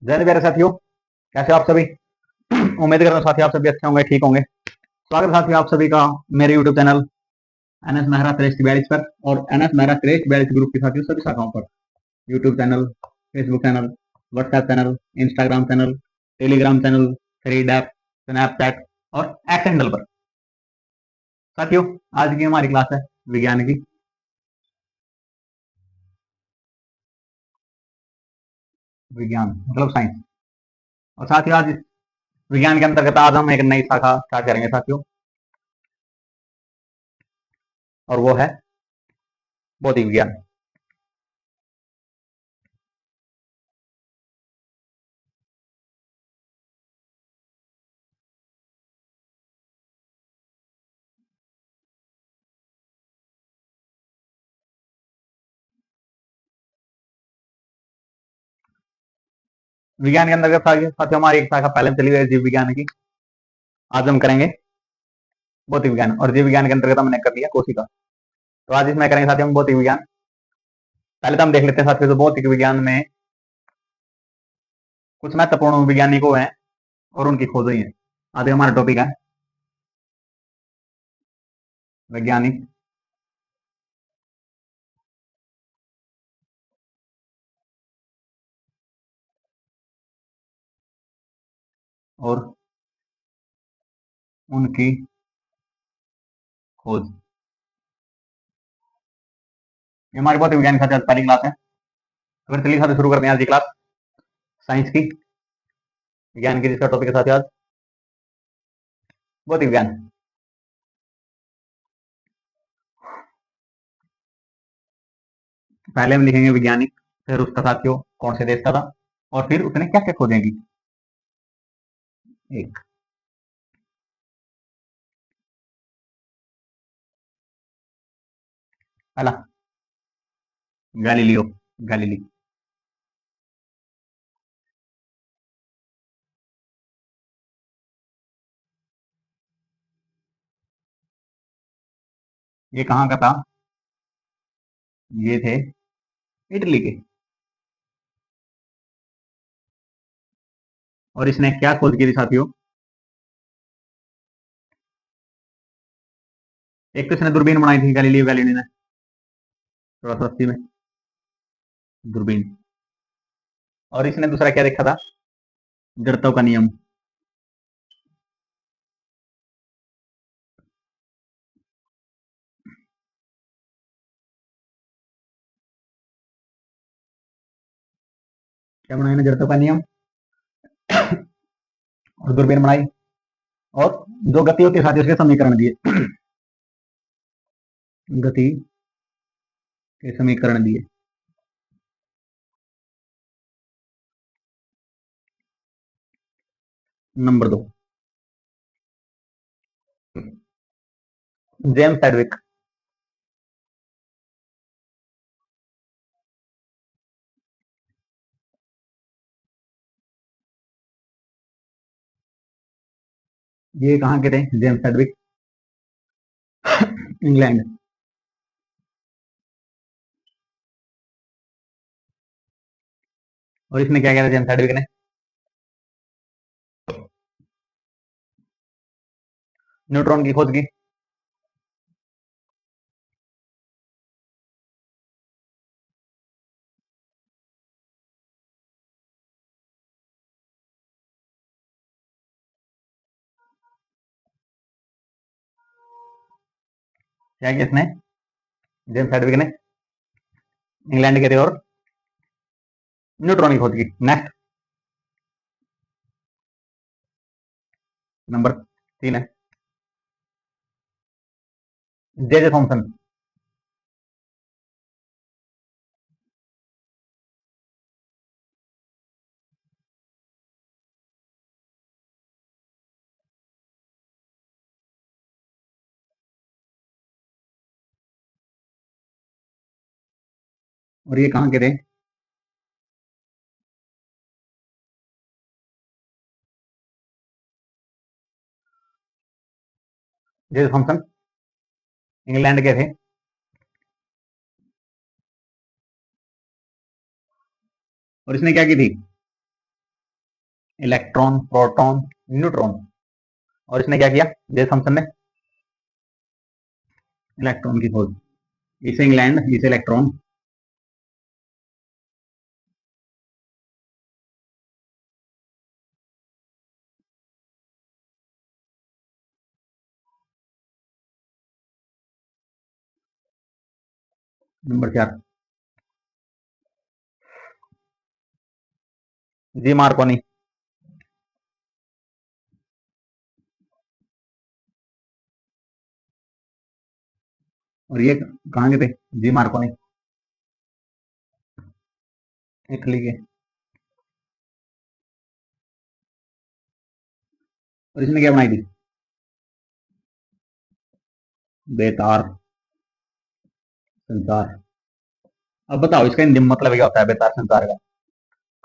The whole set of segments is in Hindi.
जय हिंद प्यारे साथियों, कैसे हो आप सभी। उम्मीद करता हूँ साथी आप सभी अच्छे होंगे, ठीक होंगे। स्वागत है साथियों आप सभी का मेरे यूट्यूब चैनल एनएस मेहरा श्रेष्ठ 42 पर और एनएस मेहरा श्रेष्ठ 42 ग्रुप के साथियों सभी शाखाओं पर। YouTube channel, Facebook channel, WhatsApp channel, Instagram channel, Telegram channel, thread app, Snapchat और एक्स हैंडल पर। साथियों, आज की हमारी क्लास है विज्ञान की। विज्ञान मतलब साइंस। और साथियों, आज इस विज्ञान के अंतर्गत आज हम एक नई शाखा स्टार्ट करेंगे साथियों, और वो है भौतिक विज्ञान। विज्ञान के अंतर्गत साथियों हमारी एक शाखा पहले चली गई जीव विज्ञान की। आज हम करेंगे भौतिक विज्ञान, और जीव विज्ञान के अंतर्गत हमने कर लिया कोशिका। तो आज इसमें करेंगे साथियों हम भौतिक विज्ञान। पहले तो हम देख लेते हैं साथियों, तो भौतिक विज्ञान में कुछ महत्वपूर्ण वैज्ञानिकों हैं और उनकी खोज हुई है। आज हमारा टॉपिक है वैज्ञानिक और उनकी खोज। ये हमारी भौतिक विज्ञान की साथियों पहली क्लास है। तो फिर चलिए साथियों शुरू करते हैं आज की क्लास साइंस की, विज्ञान की, जिसका टॉपिक है साथियों आज भौतिक विज्ञान। पहले हम लिखेंगे वैज्ञानिक, फिर उसका साथियों कौन से देश का था, और फिर उसने क्या क्या खोजेंगी। एक, पहला गैलीलियो गैलीली। ये कहाँ का था? ये थे इटली के। और इसने क्या खोज की थी साथियों? एक तो इसने दूरबीन बनाई थी गैलीलियो गैलीली ने 1680 में, दूरबीन। और इसने दूसरा क्या देखा था? जड़त्व का नियम। क्या बनाया ना, जड़त्व का नियम और दूरबीन बनाई, और जो गति होती है साथियों उसके समीकरण दिए। गति के समीकरण दिए। Number 2, James Edvik. ये कहाँ के थे जेम्स एडविक? इंग्लैंड। और इसने क्या किया था जेम्स एडविक ने? न्यूट्रॉन की खोज की। क्या किया इसने? जेम्स एडविक ने इंग्लैंड के थे और न्यूट्रॉन की खोज की। नेक्स्ट, नंबर 3 है जे जे थॉमसन। और ये कहाँ के थे? जे जे थॉमसन इंग्लैंड के थे। और इसने क्या की थी? Electron, proton, neutron. और इसने क्या किया, जे थॉमसन ने इलेक्ट्रॉन की खोज, इसे इंग्लैंड, इसे इलेक्ट्रॉन। नंबर 4 जी मार्कोनी। और ये कहाँ के थे, जी मार्कोनी, इटली के। और इसने क्या बनाई थी, बेतार संसार। अब बताओ इसका हिंदी में मतलब क्या होता है बेतार संसार का,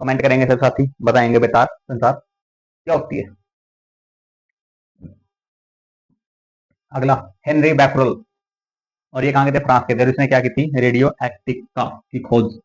कमेंट करेंगे सब साथी, बताएंगे बेतार संसार क्या होती है। अगला, हेनरी बैकरल। और ये कहाँ के थे, फ्रांस के थे। इसने क्या की थी, रेडियो एक्टिव की खोज।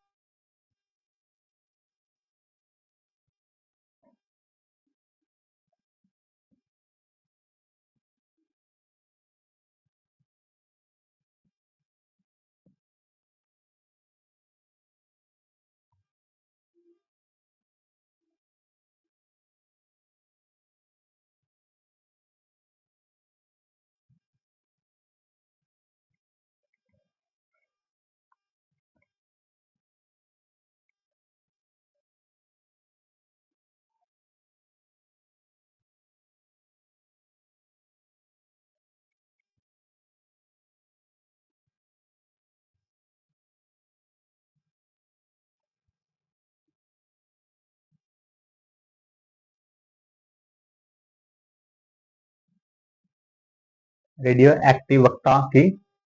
रेडियो एक्टिवता की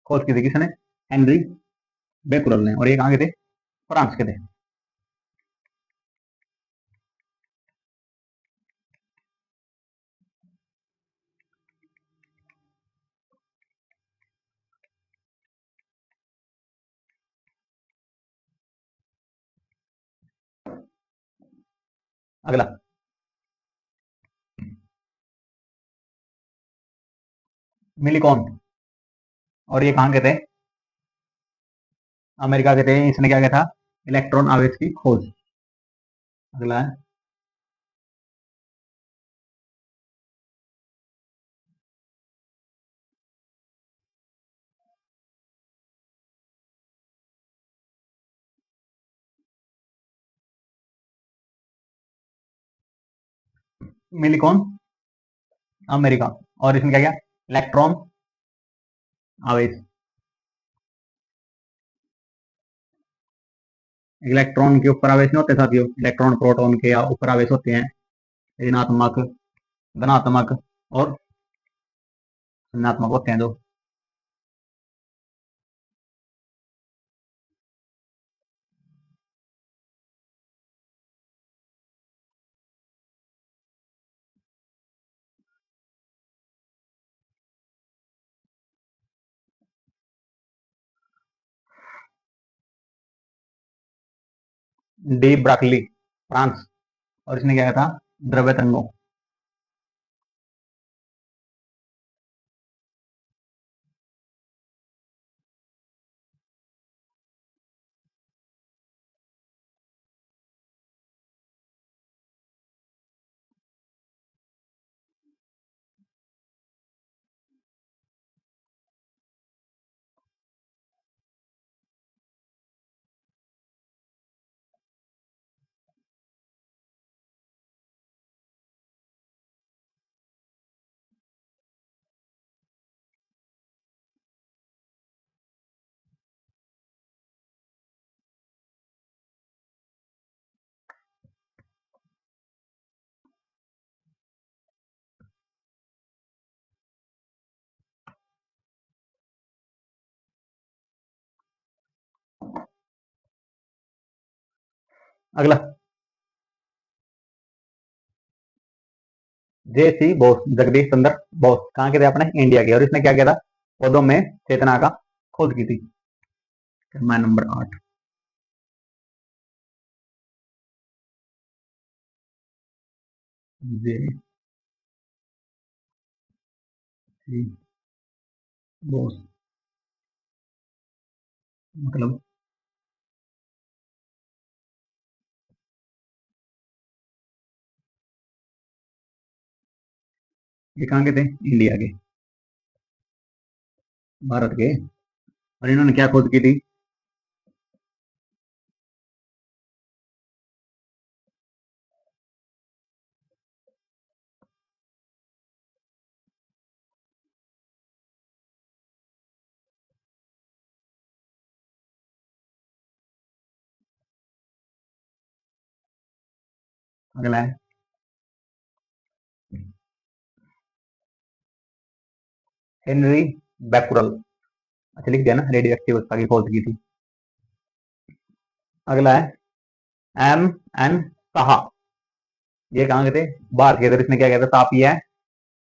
खोज की थी किसने, हेनरी बेकुरल ने। और ये कहाँ के थे, फ्रांस के थे। अगला, मिलिकॉन। और ये कहाँ के थे, अमेरिका के थे। इसने क्या किया था, इलेक्ट्रॉन आवेश की खोज। अगला है मिलिकॉन, अमेरिका। और इसने क्या किया, इलेक्ट्रॉन आवेश, इलेक्ट्रॉन के ऊपर आवेश नहीं होते साथियों, इलेक्ट्रॉन प्रोटॉन के या ऊपर आवेश होते हैं, ऋणात्मक, धनात्मक और ऋणात्मक होते हैं दो। De Broglie, France. और इसने क्या किया था, द्रव्य तरंगों। अगला, जे सी बोस, जगदीश चंद्र बोस। कहाँ के थे अपने, इंडिया के। और इसने क्या किया था, पौधों में चेतना का खोज की थी। मैं नंबर 8। जे सी बॉस मतलब ये कहाँ के थे? इंडिया के, भारत के। और इन्होंने क्या खोज की थी? अगला है हेनरी बैकुरल। अच्छा लिख दिया ना, रेडियो एक्टिव अवस्था की खोज की थी। अगला है एम एन साहा। ये कहाँ के थे? भारत के थे। इसने क्या कहता था? तापीय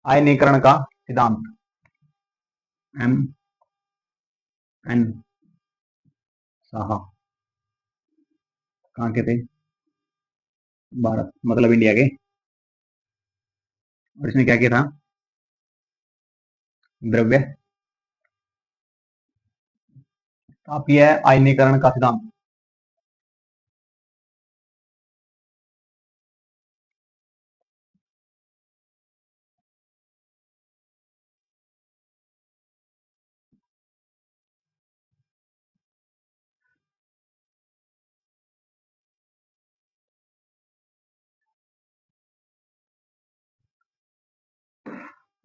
आयनीकरण का सिद्धांत। एम एन साहा कहाँ के थे? भारत मतलब इंडिया के। और इसने क्या किया था? द्रव्य तापीय आयनीकरण का सिद्धांत।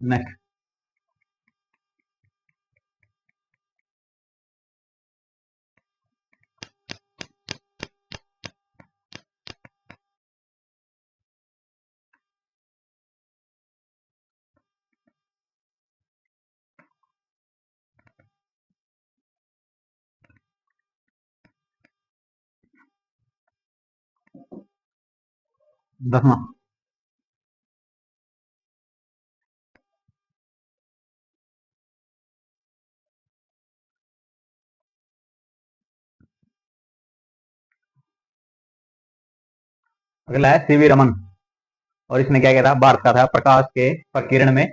नेक्स्ट 10वां। अगला है सीवी रमन। और इसने क्या किया था? भारत का था प्रकाश के प्रकीर्ण में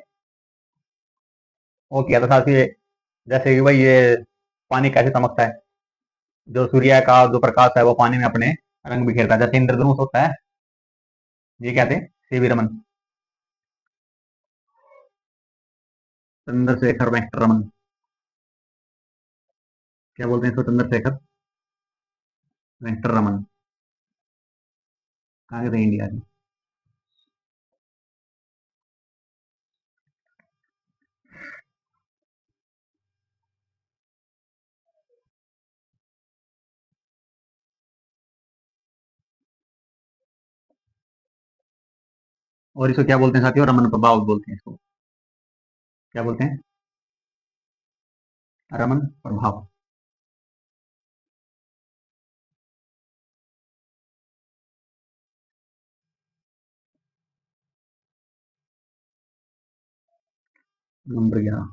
वो किया था साथ ही। जैसे कि भाई ये पानी कैसे चमकता है, जो सूर्य का जो प्रकाश है वो पानी में अपने रंग बिखेरता है, जैसे इंद्रधनुष होता है। ये क्या थे? सीवी रमन, चंद्रशेखर वेंकट रमन। क्या बोलते हैं इसको? चंद्रशेखर वेंकट रमन। कहाँ के थे? इंडिया के। और इसको क्या बोलते हैं साथियों? रमन प्रभाव बोलते हैं इसको। क्या बोलते हैं? रमन प्रभाव। नंबर 11।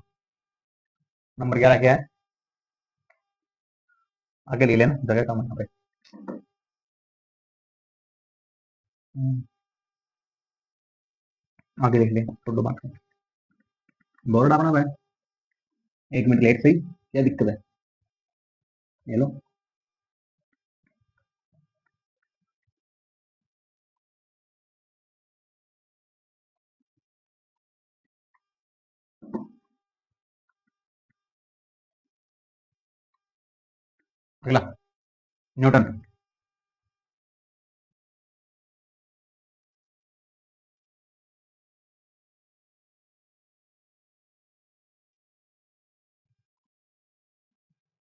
नंबर 11 क्या है? आगे ले लेना, जगह कम है यहाँ पे। आगे देख लें तो दो बात है। बोर्ड अपना भाई, 1 मिनट लेट सही, क्या दिक्कत है? ये लो। अगला न्यूटन।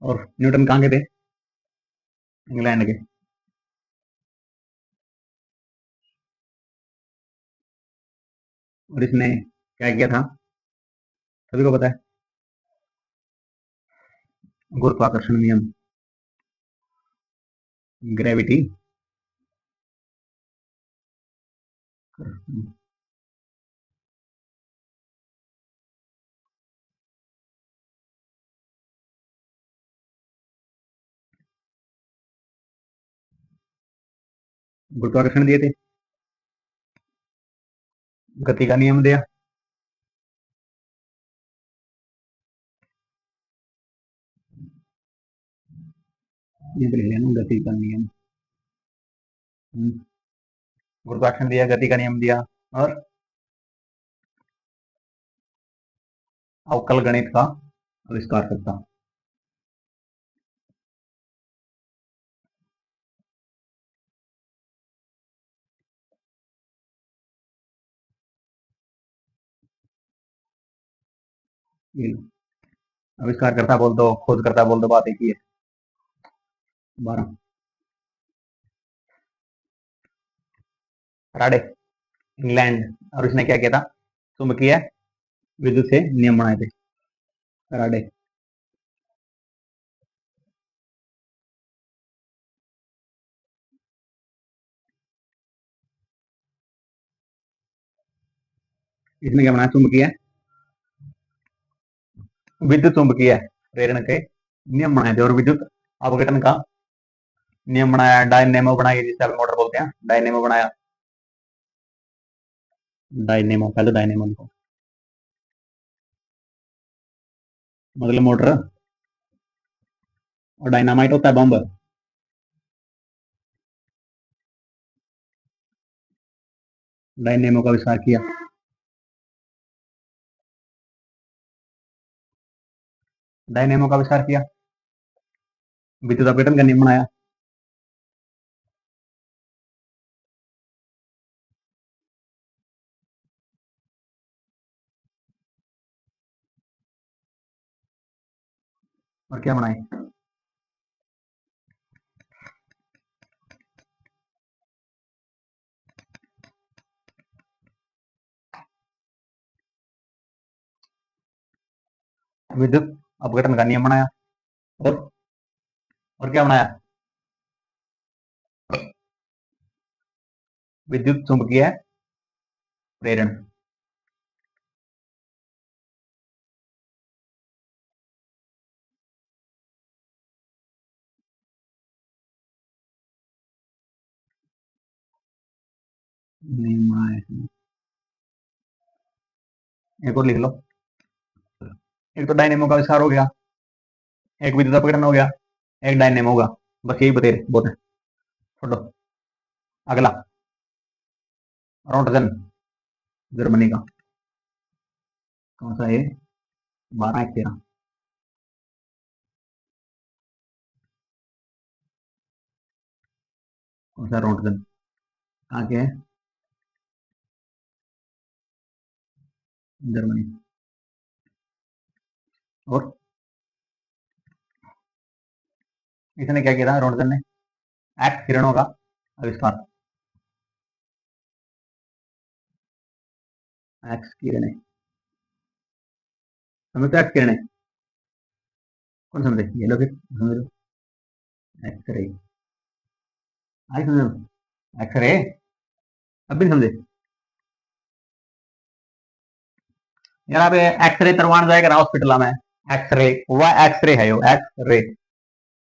और न्यूटन कहाँ के थे? इंग्लैंड के। और इसने क्या किया था? सभी को पता है, गुरुत्वाकर्षण नियम, ग्रेविटी। गुरुत्वाकर्षण दिए थे। गति का नियम दिया, ये तो ले लेना गति का नियम। गुरुत्वाकर्षण दिया, गति का नियम दिया, और अवकल गणित का आविष्कार करता। ये लो, आविष्कार करता बोल दो, खोज करता बोल दो, बात एक ही है। 12 फराडे, इंग्लैंड, और उसने क्या किया था, चुंबकीय विद्युत से नियम बनाए थे, फराडे। इसने क्या बनाया, चुंबकीय विद्युत चुंबकीय प्रेरण के नियम बनाए थे, और विद्युत अपघटन का नियम बनाया, डायनेमो बनाई, जिसे आप मोटर बोलते हैं, डायनेमो बनाया। डायनेमो, पहले डायनेमो लिखो, मतलब मोटर, और डायनामाइट होता है बम। डायनेमो का आविष्कार किया, डायनेमो का आविष्कार किया, विद्युत अपघटन का नियम बनाया। और क्या बनाए, विद्युत अपघटन का नियम बनाया, और क्या बनाया, विद्युत चुंबकीय प्रेरण। नियम बनाया, एक और लिख लो, एक तो डायनेमो का आविष्कार हो गया, एक विद्युत अपघटन हो गया, एक डायनेमो होगा, बस यही बतेरे बहुत है, छोड़ो। अगला, रोटगन, जर्मनी का, कौन सा है, 12 13, कौन सा रोटगन, कहाँ के है, जर्मनी। और इसने क्या किया था, रोटगन ने एक्स किरणों का आविष्कार, एक्स किरणें, समझ तो, एक्स किरणें कौन समझे, ये लो फिर समझ लो, एक्सरे, आई समझ, एक्सरे, अब भी नहीं समझे यार, आप एक्सरे तरवान जाएगा ना हॉस्पिटल में, एक्सरे, वह एक्सरे है, वो एक्सरे,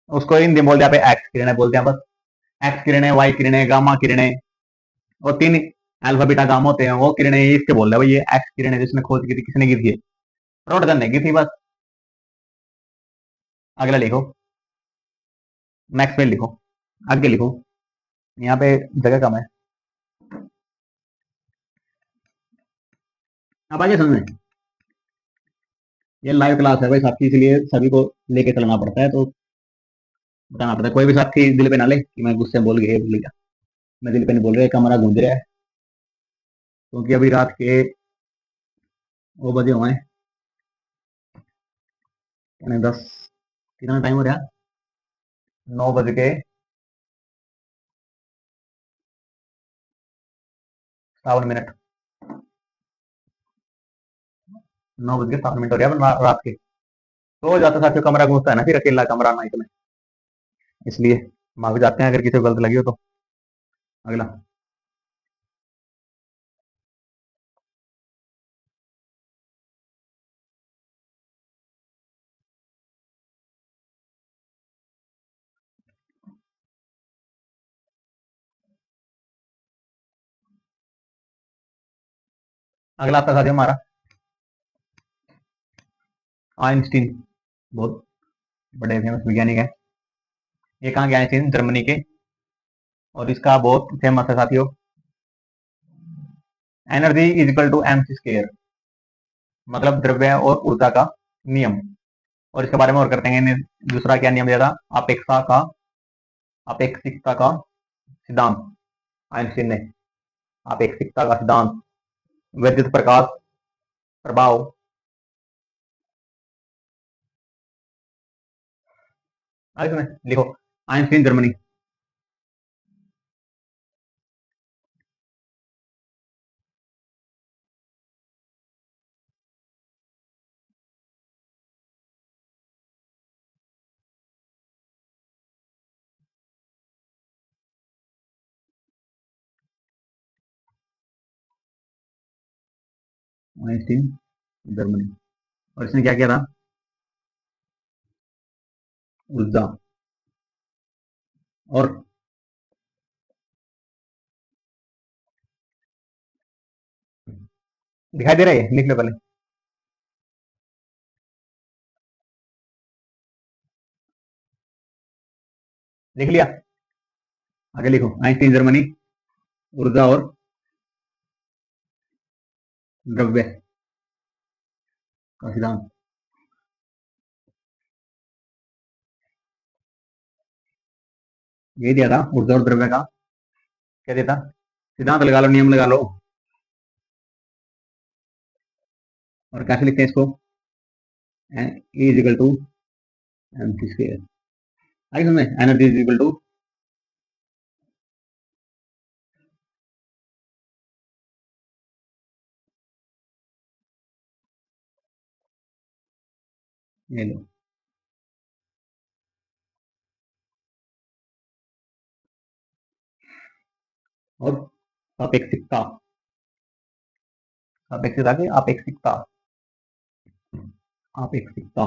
उसको हिंदी में बोलते हैं, एक्स किरणें बोलते हैं बस, एक्स किरणें, वाई किरणें, गामा किरणें, वो 3 अल्फा बीटा गामा होते हैं, वो किरणें इसके बोल रहे हैं भाई, ये एक्स किरणें जिसने खोज की थी, किसने की थी, रोटगन ने की थी बस। अगला लिखो, मैक्सवेल लिखो, आगे लिखो, यहाँ पे जगह कम है। अब आगे समझे, ये लाइव क्लास है भाई साथी, इसलिए सभी को लेके चलना पड़ता है, तो बताना पड़ता है, कोई भी साथी दिल पे ना ले कि मैं गुस्से में बोल गया, भूल गया, मैं दिल पे नहीं बोल रहा, कमरा गूंज रहा है, क्योंकि अभी रात के वो बजे हुए हैं, 10, कितना टाइम हो रहा है, 9:57, 9:57 हो रहा है रात के, तो जाता साथियों कमरा गूंजता है ना, फिर अकेला कमरा नाइट में, इसलिए माफी जाते हैं अगर किसी को गलत लगी हो तो। अगला, अगला आपका साथी हमारा आइंस्टीन, बहुत बड़े फेमस वैज्ञानिक है। ये कहाँ के आइंस्टीन? जर्मनी के। और इसका बहुत फेमस है साथियों, energy is equal to mc square, मतलब द्रव्य और ऊर्जा का नियम। और इसके बारे में और करते हैं। दूसरा क्या नियम दिया था? अपेक्षिकता का सिद्धांत, आइंस्टीन ने अपेक्षिकता का सिद्धांत, विद्युत प्रकाश प्रभाव, इसमें लिखो आइंस्टीन जर्मनी। Einstein Germany. और इसने क्या किया था? ऊर्जा और दिखाई दे रहा है, लिख लो पहले। लिख लिया? आगे लिखो आइंस्टीन जर्मनी, ऊर्जा और द्रव्य का सिद्धांत। ये दिया था ऊर्जा और द्रव्य का, क्या देता? सिद्धांत लगा लो, नियम लगा लो। और कैसे लिखते हैं इसको? E is equal to mc square. आई समझ? एनर्जी इज इक्वल टू ये लो, और अपेक्षिकता, अपेक्षिकता की अपेक्षिकता, अपेक्षिकता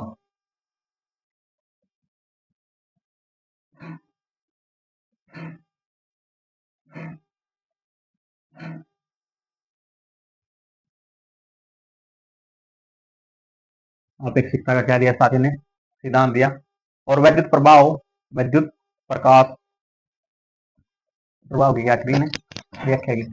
अपेक्षिकता का क्या दिया साथी ने? सिद्धांत दिया। और विद्युत प्रभाव, विद्युत प्रकाश प्रभाव की क्या क्रिया है? व्याख्या की।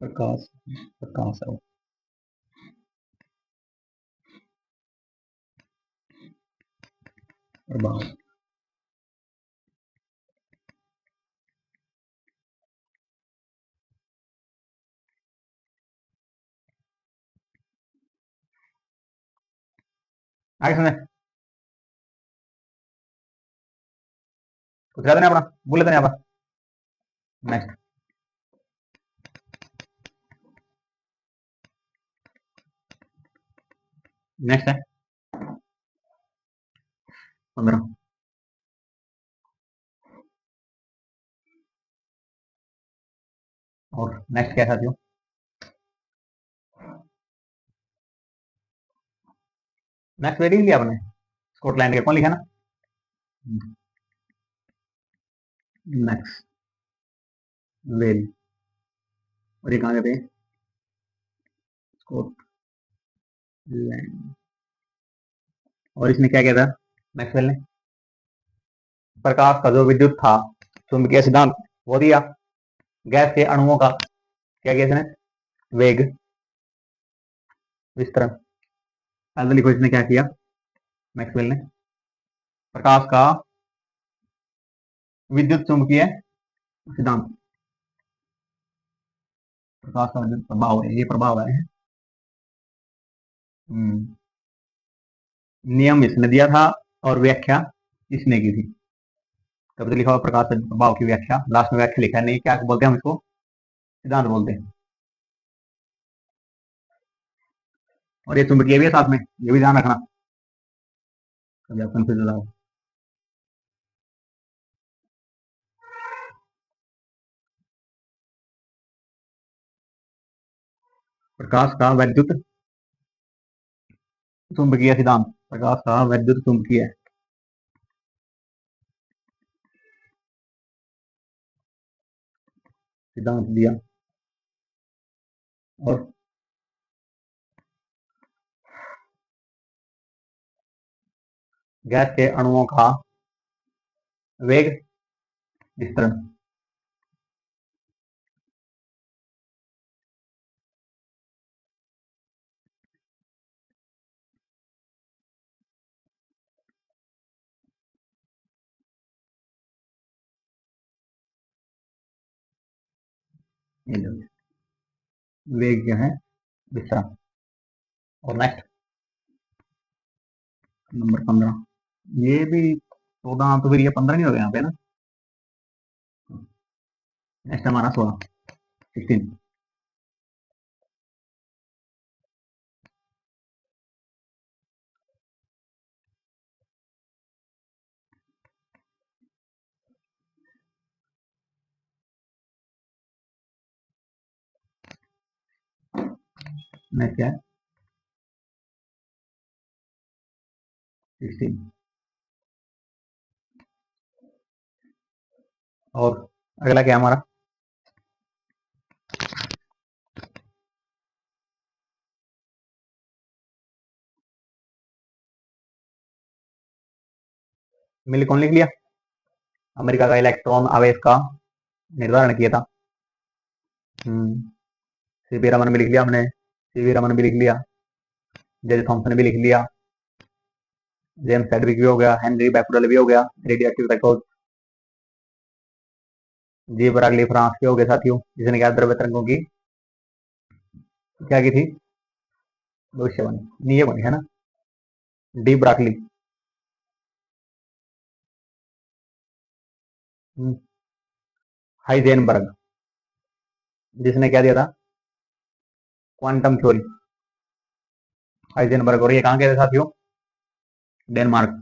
प्रकाश, प्रकाश है प्रभाव। आगे सुने, कुछ याद नहीं अपना, बोले तो नहीं आप? नेक्स्ट, नेक्स्ट है 15। और नेक्स्ट क्या साथियों? नेक्स्ट वेडिंग लिया आपने, स्कॉटलैंड के कौन लिखा ना? नेक्स्ट वेल, और ये कहाँ गए थे? स्कॉटलैंड। और इसने क्या किया था मैक्सवेल ने? प्रकाश का जो विद्युत था चुंबकीय सिद्धांत वो दिया। गैस के अणुओं का क्या किया इसने? वेग विस्तरण। पहले लिखो इसने क्या किया मैक्सवेल ने? प्रकाश का विद्युत चुंबकीय सिद्धांत, प्रकाश का विद्युत प्रभाव है, ये प्रभाव है। नियम इसने दिया था और व्याख्या इसने की थी। तब तो लिखा हुआ प्रकाश का प्रभाव की व्याख्या, लास्ट में व्याख्या लिखा है नहीं, क्या बोलते हैं हम इसको? सिद्धांत बोलते हैं। और ये चुंबकीय भी है साथ में, ये भी ध्यान रखना, कभी आप कंफ्यूज हो जाओ। प्रकाश का वैद्युत चुंबकीय सिद्धांत, प्रकाश का वैद्युत चुंबकीय सिद्धांत दिया। और गैस के अणुओं का वेग विस्तरण, वेग क्या है, विस्तरण। और नेक्स्ट नंबर 15, ये भी 14, तो फिर ये 15 नहीं हो गया यहाँ पे ना। नेक्स्ट हमारा 16, 16। नेक्स्ट क्या है, 16। और अगला क्या है हमारा, मिल कौन लिख लिया, अमेरिका का इलेक्ट्रॉन आवेश का निर्धारण किया था। सीवी रमन भी लिख लिया हमने, सीवी रमन भी लिख लिया, जेज थॉम्सन भी लिख लिया, जेम्स सेडविक भी हो गया, हेनरी बैकुरल भी हो गया, रेडियो एक्टिव रिकॉर्ड, जी बरागली फ्रांस के हो गए साथियों, जिसने क्या द्रव्य तरंगों की क्या की थी, भविष्यवाणी, ये बनी है ना, डी ब्राकली। हाइजेनबर्ग, जिसने क्या दिया था, क्वांटम थ्योरी, हाइजेनबर्ग। और ये कहाँ के थे साथियों, डेनमार्क।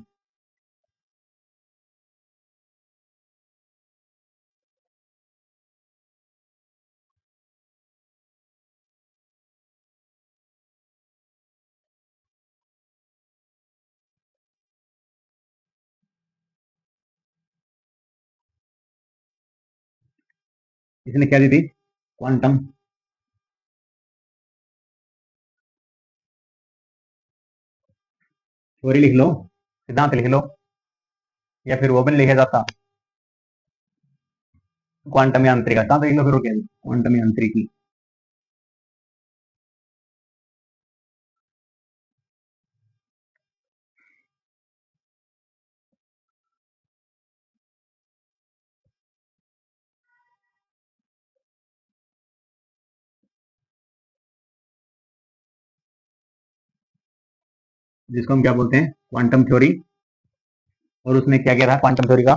इसने क्या दी थी, क्वांटम थ्योरी लिख लो, सिद्धांत लिख लो, या फिर वो भी लिखा जाता, क्वांटम यांत्रिक, सिद्धांत लिख लो फिर वो क्या, क्वांटम यांत्रिकी। जिसको हम क्या बोलते हैं, क्वांटम थ्योरी। और उसने क्या किया था, क्वांटम थ्योरी का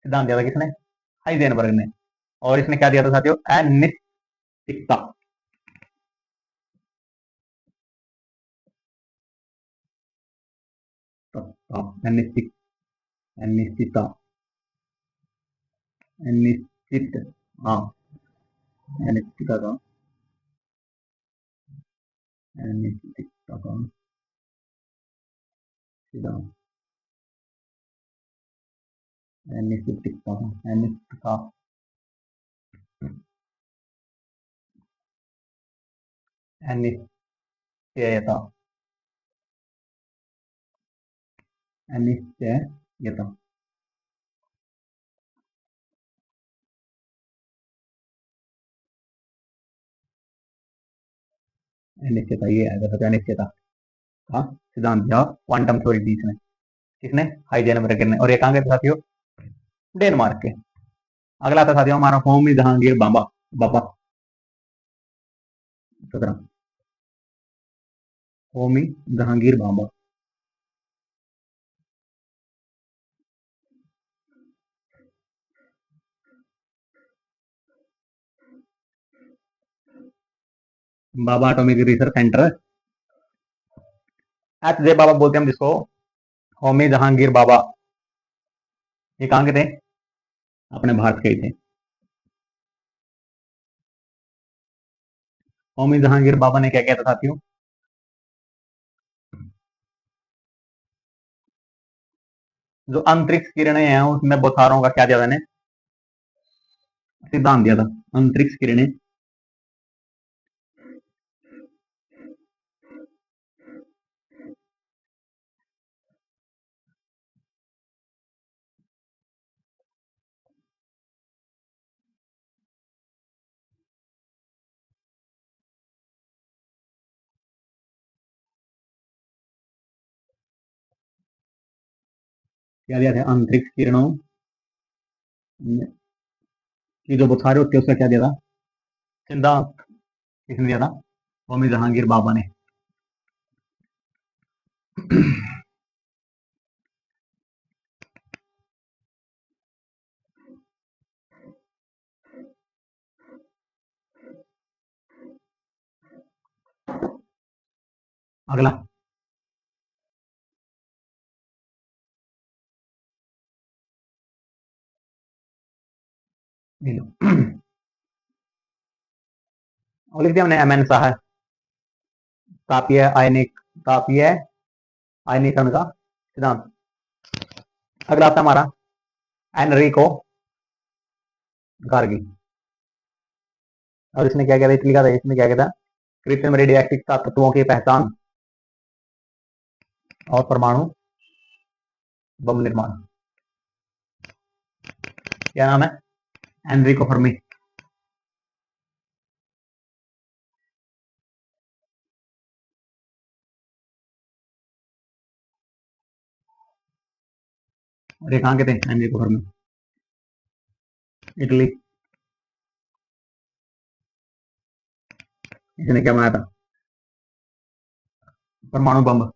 सिद्धांत दिया था किसने, हाइजेनबर्ग ने। और इसने क्या दिया था साथियों, अनिश्चितता, अनिश्चित, अनिश्चितता, अनिश्चित, हाँ, अनिश्चितता का, अनिश्चितता का सिद्धांत, अनिश्चितता, अनिश्चितता, अनिश्चयता, अनिश्चयता, अनिश्चयता, ये आएगा सत्य, अनिश्चयता का सिद्धांत दिया क्वांटम थ्योरी दी इसने, किसने, हाइजेनबर्ग ने। और ये कहाँ के थे साथियों, डेनमार्क के। अगला था साथियों हमारा Homi Jehangir Bhabha, Bhabha 17, Homi Jehangir Bhabha. Bhabha atomic research centre H J Bhabha बोलते हैं हम जिसको, होमी जहांगीर बाबा, ये कहाँ के थे? अपने भारत के ही थे। होमी जहांगीर बाबा ने क्या किया था साथियों? जो अंतरिक्ष किरणें हैं उसमें बोथारों का क्या दिया था ने? सिद्धांत दिया था। अंतरिक्ष किरणें क्या दिया था? अंतरिक्ष किरणों की जो बुखार होती है उसका क्या दिया था? सिद्धांत किसने दिया था? होमी जहांगीर बाबा ने। अगला और लिख दिया हमने एम एन शाह, तापीय आयनिक, तापीय आयनीकरण का सिद्धांत। अगला आता हमारा एनरिको गार्गी, और इसने क्या किया था? लिखा था इसने क्या किया था? कृत्रिम रेडियो एक्टिव तत्वों की पहचान और परमाणु बम निर्माण। क्या नाम है? Enrico Fermi. और ये कहाँ के थे? Enrico Fermi Italy. इसने क्या बनाया था? परमाणु बम।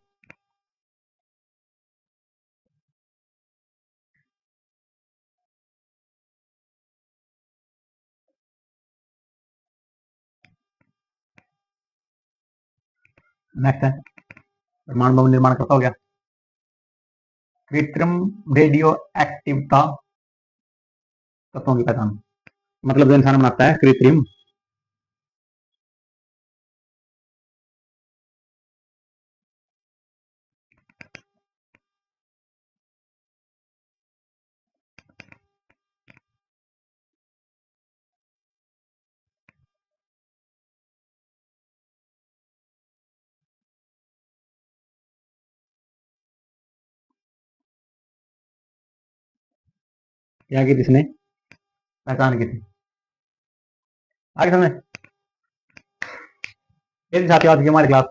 नेक्स्ट है परमाणु बम निर्माण करता हो गया। कृत्रिम रेडियो एक्टिवता तत्वों की पहचान, मतलब जो इंसान बनाता है कृत्रिम क्या की जिसने पहचान की थी। आगे समझ। ये साथी आज की हमारी क्लास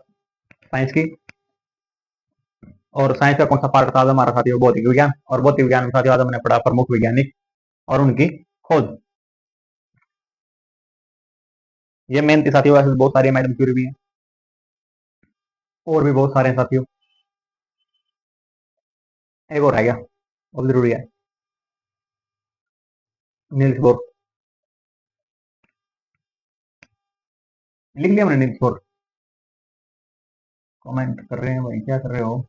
साइंस की, और साइंस का कौन सा पार्ट था हमारा साथियों? भौतिक विज्ञान। और भौतिक विज्ञान में साथियों आज हमने पढ़ा प्रमुख वैज्ञानिक और उनकी खोज। ये मेन थी साथियों, वैसे बहुत सारी मैडम क्यूरी भी हैं और भी बहुत सारे हैं साथियों। एक और रह गया, बहुत जरूरी है, नील्स बोर। लिख लिया मैंने नील्स बोर। कमेंट कर रहे हैं भाई, क्या कर रहे हो?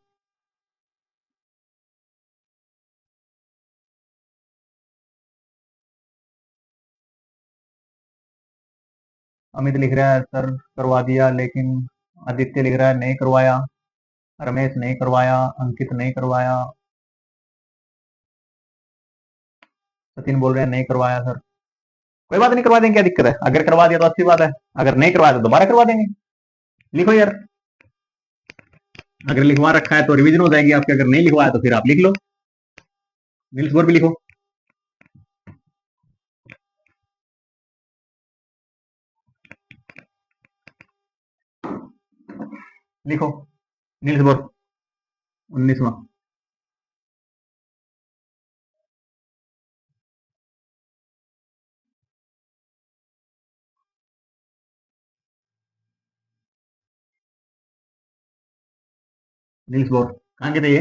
अमित लिख रहा है सर करवा दिया, लेकिन आदित्य लिख रहा है नहीं करवाया, रमेश नहीं करवाया, अंकित नहीं करवाया, सचिन बोल रहे हैं नहीं करवाया सर। कोई बात नहीं, करवा देंगे, क्या दिक्कत है? अगर करवा दिया तो अच्छी बात है, अगर नहीं करवाया तो दोबारा करवा देंगे। लिखो यार, अगर लिखवा रखा है तो रिवीजन हो जाएगी आपकी, अगर नहीं लिखवाया तो फिर आप लिख लो। नील्स बोर भी लिखो। लिखो नील्स बोर 19वां। नील्स बोर कहाँ के थे ये?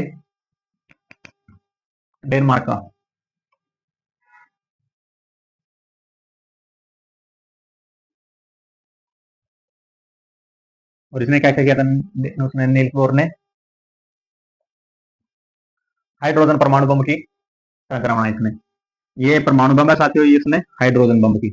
डेनमार्क का। और इसने क्या क्या किया था? उसने नील्स बोर ने हाइड्रोजन परमाणु बम की संरचना बनाई इसने। ये परमाणु बम है साथियों, ये इसने हाइड्रोजन बम की।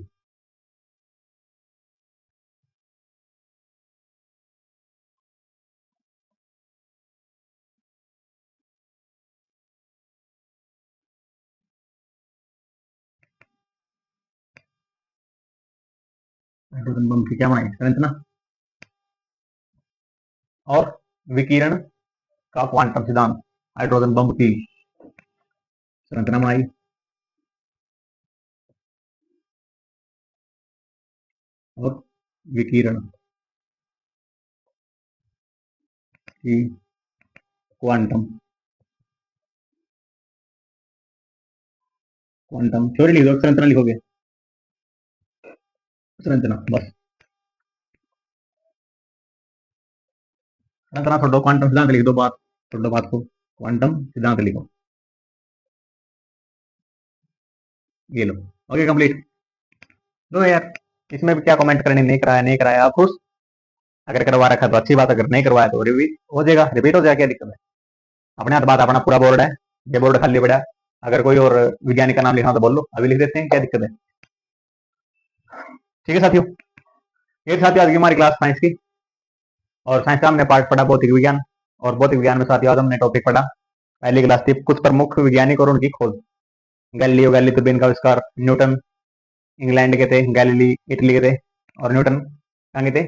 हाइड्रोजन बम की क्या बनाई संरचना, और विकिरण का क्वांटम सिद्धांत, हाइड्रोजन बम की संरचना बनाई। और विकिरण की क्वांटम क्वांटम थ्योरी लिखो, संरचना लिखोगे, संरचना बस, संरचना छोड़ो, क्वांटम सिद्धांत लिख दो, बात छोड़ो, बात को क्वांटम सिद्धांत लिखो, ये लो, ओके कंप्लीट। लो यार, इसमें भी क्या कमेंट करने, नहीं कराया नहीं कराया, आप खुश, अगर करवा रखा तो अच्छी बात, अगर नहीं करवाया तो रिपीट हो जाएगा, रिपीट हो जाएगा, क्या दिक्कत है, अपने हाथ बात, अपना पूरा बोर्ड है, ये बोर्ड खाली पड़ा, अगर कोई और विज्ञानी का नाम लिखना तो बोल लो, अभी लिख देते हैं, क्या दिक्कत है। ठीक है साथियों, ये साथियों आज की हमारी क्लास साइंस की, और साइंस का हमने पार्ट पढ़ा भौतिक विज्ञान, और भौतिक विज्ञान में साथियों आज हमने टॉपिक पढ़ा पहली क्लास थी कुछ प्रमुख वैज्ञानिक और उनकी खोज। गैलीलियो गैलीली तुर्बीन का आविष्कार, न्यूटन इंग्लैंड के थे, गैलीली इटली के थे, और न्यूटन कहाँ के थे,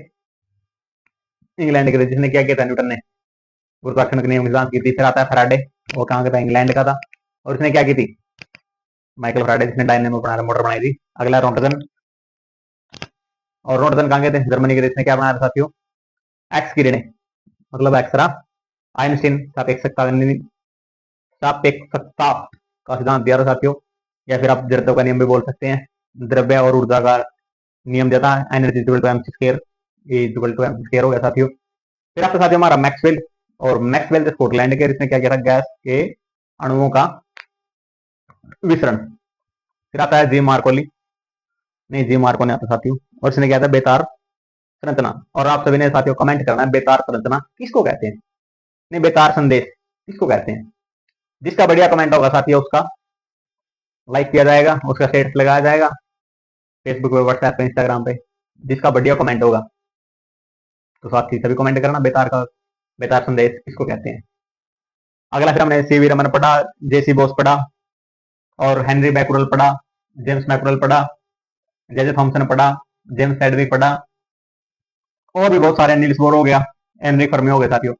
इंग्लैंड के थे। जिसने क्या किया था, न्यूटन ने गुरुत्वाकर्षण के नियम की जांच की थी। फिर आता है फैराडे, वो कहाँ का था, इंग्लैंड का था, और उसने क्या की थी, माइकल फैराडे, जिसने डायनेमो बनाया, मोटर बनाई थी। अगला रोटगन, और रोटगन कहाँ के थे, जर्मनी के थे। इसने क्या बनाया था साथियों, एक्स किरणें, मतलब एक्सरा। आइंस्टीन सापेक्षता का सिद्धांत दिया था साथियों, या फिर आप जड़त्व का नियम भी बोल सकते हैं, द्रव्य और ऊर्जा का नियम देता है, energy equal to MC square, ये इक्वल टू एमसी स्क्वायर हो गया साथियों। फिर आपके साथ हमारा मैक्सवेल, और मैक्सवेल स्कॉटलैंड के, इसने क्या किया था, गैस के अणुओं का विसरण। फिर आता है जी मार्कोली, नहीं जी मार्को ने आता साथियों, और इसने क्या था, बेतार संरचना। और आप सभी ने साथियों कमेंट करना है, बेतार संरचना किसको कहते हैं, नहीं बेतार संदेश किसको कहते हैं। जिसका बढ़िया कमेंट होगा साथियों, उसका लाइक किया जाएगा, उसका स्टेटस लगाया जाएगा फेसबुक पे, व्हाट्सएप पे, इंस्टाग्राम पे। जिसका बढ़िया कमेंट होगा तो साथी सभी कमेंट करना, बेतार संदेश किसको कहते हैं। अगला फिर हमने सीवी रमन पढ़ा, जेसी बोस पढ़ा, और हेनरी मैकुरल पढ़ा, जेम्स मैकुरल पढ़ा, जेजे थॉमसन पढ़ा, जेम्स एडविक पढ़ा, और भी बहुत सारे, नील्स बोर हो गया, एनरिक फर्मी हो गए साथियों।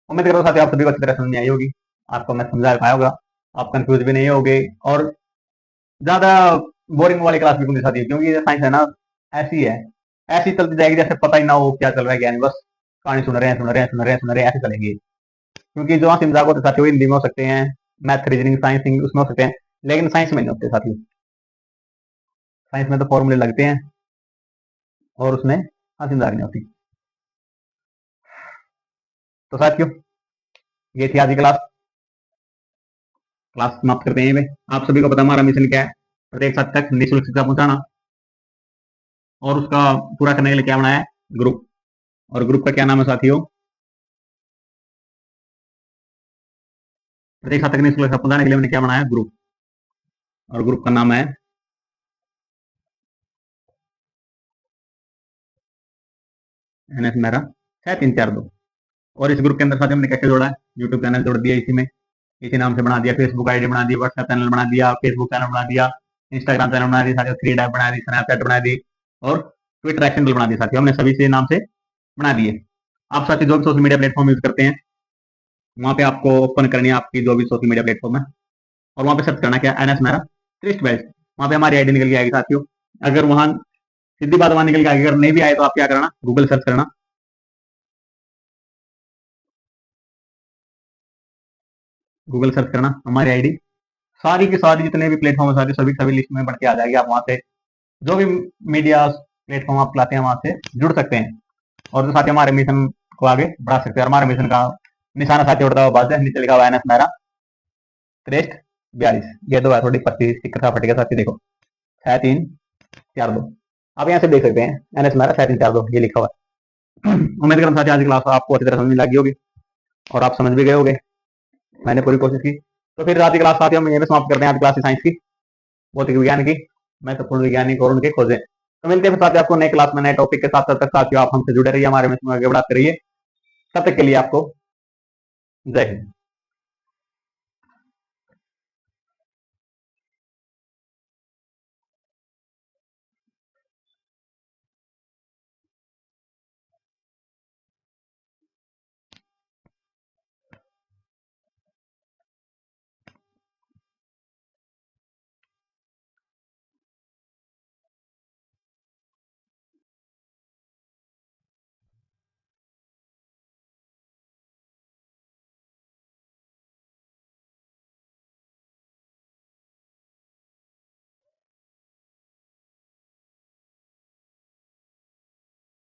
उम्मीद करो साथियों आप सभी को अच्छी तरह समझ में आई होगी, आपको मैं समझा पाया होगा, आप कंफ्यूज भी नहीं होगे, और ज्यादा बोरिंग वाली क्लास भी नहीं साथियों, क्योंकि ये साइंस है ना, ऐसी है, ऐसी चलती जाएगी जैसे पता ही ना हो क्या चल रहा है, क्या नहीं, बस कहानी सुन रहे हैं, सुन रहे हैं, सुन रहे हैं, सुन रहे हैं, ऐसे चलेंगे। क्योंकि जो आप मजाक होते साथियों, हिंदी में हो सकते हैं, मैथ रीजनिंग साइंस उसमें हो सकते हैं, लेकिन साइंस में नहीं होते साथियों। साइंस में तो फॉर्मूले लगते हैं, और उसमें हंसी मजाक नहीं होती। तो साथियों ये थी आज की क्लास, क्लास समाप्त करते हैं। आप सभी को पता हमारा मिशन क्या है, प्रत्येक छात्र तक निःशुल्क शिक्षा पहुंचाना, और उसका पूरा करने के लिए क्या बनाया है, ग्रुप। और ग्रुप का क्या नाम है साथियों, प्रत्येक छात्र तक निःशुल्क शिक्षा पहुंचाने के लिए मैंने क्या बनाया, ग्रुप। और ग्रुप का नाम है NS मेरा 6342। और इस ग्रुप के अंदर साथियों हमने क्या क्या जोड़ा है, यूट्यूब चैनल जोड़ दिया इसी में, इसी नाम से बना दिया, फेसबुक आईडी बना दी, व्हाट्सएप चैनल बना दिया, फेसबुक चैनल बना दिया, इंस्टाग्राम चैनल बना दी साथियों, थ्री डैप बना दी, स्नैपचैट बना दी, और ट्विटर एक्शन बना दी साथियों, हमने सभी से नाम से बना दिए। आप साथी जो भी सोशल मीडिया प्लेटफॉर्म यूज करते हैं, वहां पे आपको ओपन करनी है आपकी जो भी सोशल मीडिया प्लेटफॉर्म है, और वहां पे सर्च करना क्या, NS मेरा श्रेष्ठ बैच, वहां पे हमारी आईडी निकल के आएगी साथियों। अगर वहां सीधी बात वहां निकल के आएगी, अगर नहीं भी आए तो आप क्या करना, गूगल सर्च करना, गूगल सर्च करना हमारी आईडी, सारी की सारी जितने भी प्लेटफॉर्म है सारी सभी सभी लिस्ट में बढ़ के आ जाएगी। आप वहां से जो भी मीडिया प्लेटफॉर्म आप लाते हैं वहां से जुड़ सकते हैं, और जो साथी हमारे मिशन को आगे बढ़ा सकते हैं। हमारे मिशन का निशाना साथी उड़ता हुआ बात है, नीचे लिखा हुआ NS मेरा श्रेष्ठ 42, ये दो है, थोड़ी पत्ती स्टिकर था फटेगा साथी, देखो 6342, आप यहाँ से देख सकते हैं, NS मेरा 6342 ये लिखा हुआ है। उम्मीद करता हूँ साथी आज की क्लास आपको अच्छी तरह समझ में लगी होगी, और आप समझ भी गए होगे, मैंने पूरी कोशिश की। तो फिर रात की क्लास साथियों हम यहीं पे समाप्त करते हैं आज क्लास साइंस की, भौतिक विज्ञान की, महत्वपूर्ण वैज्ञानिक और उनके खोजें। तो मिलते हैं साथ आपको नए क्लास में नए टॉपिक के साथ। तब तक साथियों आप हमसे जुड़े रहिए, हमारे मिशन में आगे बढ़ाते रहिए। तब तक के लिए आपको जय हिंद।